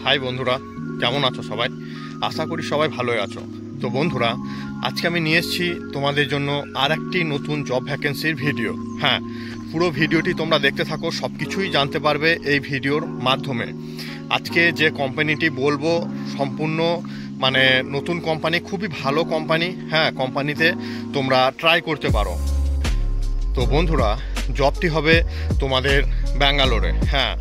High বন্ধুরা, কেমন আছো সবাই? আশা করি সবাই ভালোই আছো। তো বন্ধুরা, আজকে আমি নিয়ে এসেছি তোমাদের জন্য আর একটি নতুন জব ভ্যাকেন্সির ভিডিও। হ্যাঁ, পুরো ভিডিওটি তোমরা দেখতে থাকো, সব কিছুই জানতে পারবে এই ভিডিওর মাধ্যমে। আজকে যে কোম্পানিটি বলবো সম্পূর্ণ নতুন কোম্পানি, খুবই ভালো কোম্পানি। হ্যাঁ, কোম্পানিতে তোমরা ট্রাই করতে পারো। তো বন্ধুরা, জবটি হবে তোমাদের ব্যাঙ্গালোরে। হ্যাঁ,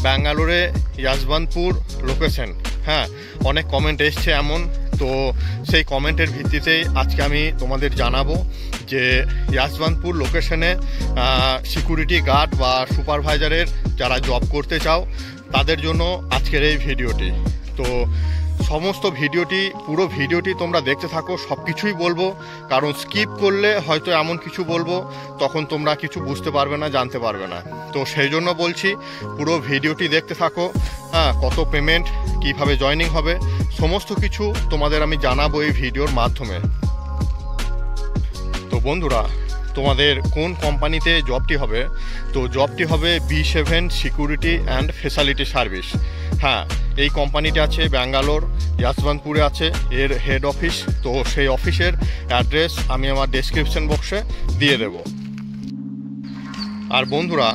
ব্যাঙ্গালোরে ইয়াশবন্তপুর লোকেশন। হ্যাঁ, অনেক কমেন্ট এসছে এমন, তো সেই কমেন্টের ভিত্তিতেই আজকে আমি তোমাদের জানাবো যে ইয়াশবন্তপুর লোকেশনে সিকিউরিটি গার্ড বা সুপারভাইজারের যারা জব করতে চাও তাদের জন্য আজকের এই ভিডিওটি। তো সমস্ত ভিডিওটি, পুরো ভিডিওটি তোমরা দেখতে থাকো, সব কিছুই বলবো, কারণ স্কিপ করলে হয়তো এমন কিছু বলবো তখন তোমরা কিছু বুঝতে পারবে না, জানতে পারবে না। তো সেই জন্য বলছি পুরো ভিডিওটি দেখতে থাকো। হ্যাঁ, কত পেমেন্ট, কিভাবে জয়েনিং হবে, সমস্ত কিছু তোমাদের আমি জানাবো এই ভিডিওর মাধ্যমে। তো বন্ধুরা, তোমাদের কোন কোম্পানিতে জবটি হবে? তো জবটি হবে B7 security and facility service. হ্যাঁ, এই কোম্পানিটা আছে ব্যাঙ্গালোর, ইয়াশবন্তপুরে আছে এর হেড অফিস। তো সেই অফিসের অ্যাড্রেস আমি আমার ডেসক্রিপশন বক্সে দিয়ে দেব। আর বন্ধুরা,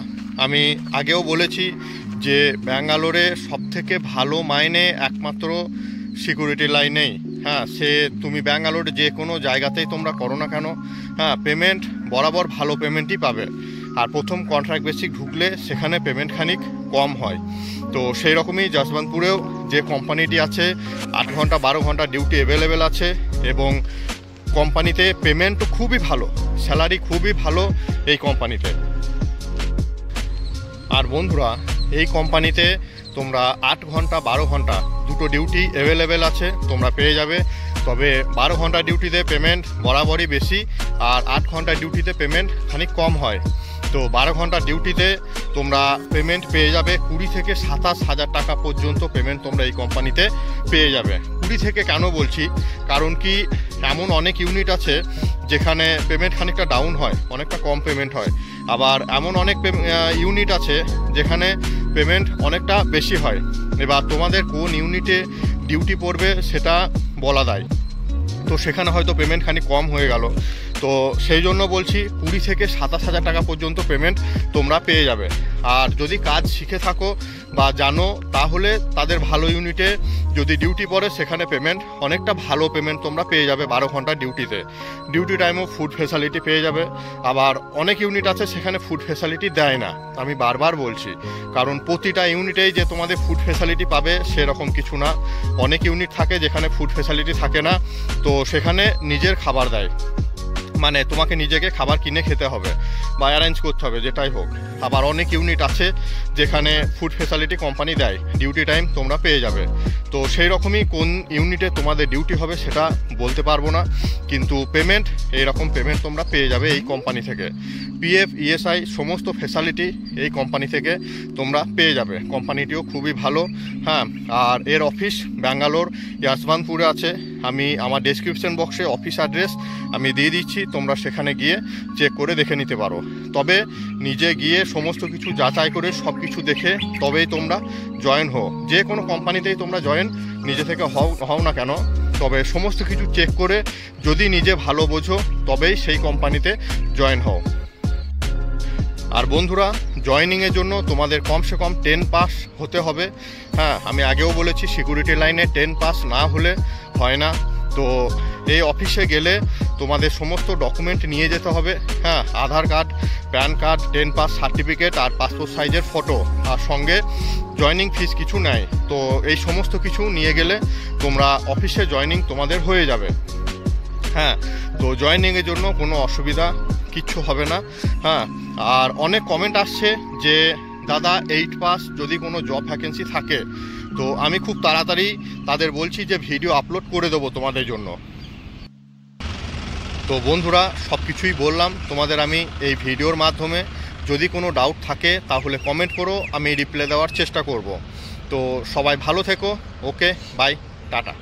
আমি আগেও বলেছি যে ব্যাঙ্গালোরে সবথেকে ভালো মাইনে একমাত্র সিকিউরিটি লাইনেই। হ্যাঁ, সে তুমি ব্যাঙ্গালোর যে কোনো জায়গাতেই তোমরা করো না কেন, হ্যাঁ, পেমেন্ট বরাবর ভালো পেমেন্টই পাবে। আর প্রথম কন্ট্রাক্ট বেসিক ঢুকলে সেখানে পেমেন্ট খানিক কম হয়। তো সেই রকমই যশবন্তপুরেও যে কোম্পানিটি আছে 8 ঘন্টা 12 ঘন্টা ডিউটি অ্যাভেলেবেল আছে, এবং কোম্পানিতে পেমেন্টও খুবই ভালো, স্যালারি খুবই ভালো এই কোম্পানিতে। আর বন্ধুরা, এই কোম্পানিতে তোমরা 8 ঘন্টা 12 ঘন্টা দুটো ডিউটি অ্যাভেলেবেল আছে, তোমরা পেয়ে যাবে। তবে 12 ঘন্টা ডিউটিতে পেমেন্ট বরাবরই বেশি, আর 8 ঘন্টা ডিউটিতে পেমেন্ট খানিক কম হয়। তো 12 ঘন্টা ডিউটিতে তোমরা পেমেন্ট পেয়ে যাবে 20 থেকে 27 হাজার টাকা পর্যন্ত পেমেন্ট তোমরা এই কোম্পানিতে পেয়ে যাবে। 20 থেকে কেন বলছি, কারণ কি এমন অনেক ইউনিট আছে যেখানে পেমেন্ট খানিকটা ডাউন হয়, অনেকটা কম পেমেন্ট হয়। আবার এমন অনেক ইউনিট আছে যেখানে পেমেন্ট অনেকটা বেশি হয়। এবার তোমাদের কোন ইউনিটে ডিউটি পড়বে সেটা বলা দেয়, তো সেখানে হয়তো পেমেন্ট খানিক কম হয়ে গেল। তো সেই জন্য বলছি 20 থেকে 27 হাজার টাকা পর্যন্ত পেমেন্ট তোমরা পেয়ে যাবে। আর যদি কাজ শিখে থাকো বা জানো, তাহলে তাদের ভালো ইউনিটে যদি ডিউটি পড়ে সেখানে পেমেন্ট অনেকটা ভালো পেমেন্ট তোমরা পেয়ে যাবে 12 ঘন্টা ডিউটিতে। ডিউটি টাইমও ফুড ফেসিলিটি পেয়ে যাবে। আবার অনেক ইউনিট আছে সেখানে ফুড ফেসিলিটি দেয় না, আমি বারবার বলছি, কারণ প্রতিটা ইউনিটেই যে তোমাদের ফুড ফেসিলিটি পাবে সেরকম কিছু না। অনেক ইউনিট থাকে যেখানে ফুড ফেসিলিটি থাকে না, তো সেখানে নিজের খাবার দেয়, তোমাকে নিজেকে খাবার কিনে খেতে হবে বা অ্যারেঞ্জ করতে হবে, যেটাই হোক। আবার অনেক ইউনিট আছে যেখানে ফুড ফেসিলিটি কোম্পানি দেয়, ডিউটি টাইম তোমরা পেয়ে যাবে। তো সেই রকমই কোন ইউনিটে তোমাদের ডিউটি হবে সেটা বলতে পারবো না, কিন্তু পেমেন্ট এইরকম পেমেন্ট তোমরা পেয়ে যাবে এই কোম্পানি থেকে। PF ESI সমস্ত ফেসিলিটি এই কোম্পানি থেকে তোমরা পেয়ে যাবে। কোম্পানিটিও খুবই ভালো। হ্যাঁ, আর এর অফিস ব্যাঙ্গালোর ইয়াশবন্তপুরে আছে। আমি আমার ডেসক্রিপশন বক্সে অফিস অ্যাড্রেস আমি দিয়ে দিচ্ছি, তোমরা সেখানে গিয়ে চেক করে দেখে নিতে পারো। তবে নিজে গিয়ে সমস্ত কিছু যাচাই করে সব কিছু দেখে তবেই তোমরা জয়েন হও। যে কোনো কোম্পানিতেই তোমরা জয়েন নিজে থেকে হও না কেন, তবে সমস্ত কিছু চেক করে যদি নিজে ভালো বোঝো তবেই সেই কোম্পানিতে জয়েন হও। আর বন্ধুরা, জয়েনিংয়ের জন্য তোমাদের কমসে কম 10 পাস হতে হবে। হ্যাঁ, আমি আগেও বলেছি সিকিউরিটি লাইনে 10 পাস না হলে হয় না। তো এই অফিসে গেলে তোমাদের সমস্ত ডকুমেন্ট নিয়ে যেতে হবে। হ্যাঁ, Aadhaar card, PAN card, 10 pass certificate আর পাসপোর্ট সাইজের ফটো, আর সঙ্গে জয়েনিং ফিস কিছু নেয়। তো এই সমস্ত কিছু নিয়ে গেলে তোমরা অফিসে জয়েনিং তোমাদের হয়ে যাবে। হ্যাঁ, তো জয়েনিংয়ের জন্য কোনো অসুবিধা কিচ্ছু হবে না। হ্যাঁ, আর অনেক কমেন্ট আসছে যে দাদা 8 পাস যদি কোনো জব ভ্যাকেন্সি থাকে, তো আমি খুব তাড়াতাড়ি তাদের বলছি যে ভিডিও আপলোড করে দেবো তোমাদের জন্য। তো বন্ধুরা, সব কিছুই বললাম তোমাদের আমি এই ভিডিওর মাধ্যমে। যদি কোনো ডাউট থাকে তাহলে কমেন্ট করো, আমি রিপ্লাই দেওয়ার চেষ্টা করব। তো সবাই ভালো থেকো। ওকে, বাই, টাটা।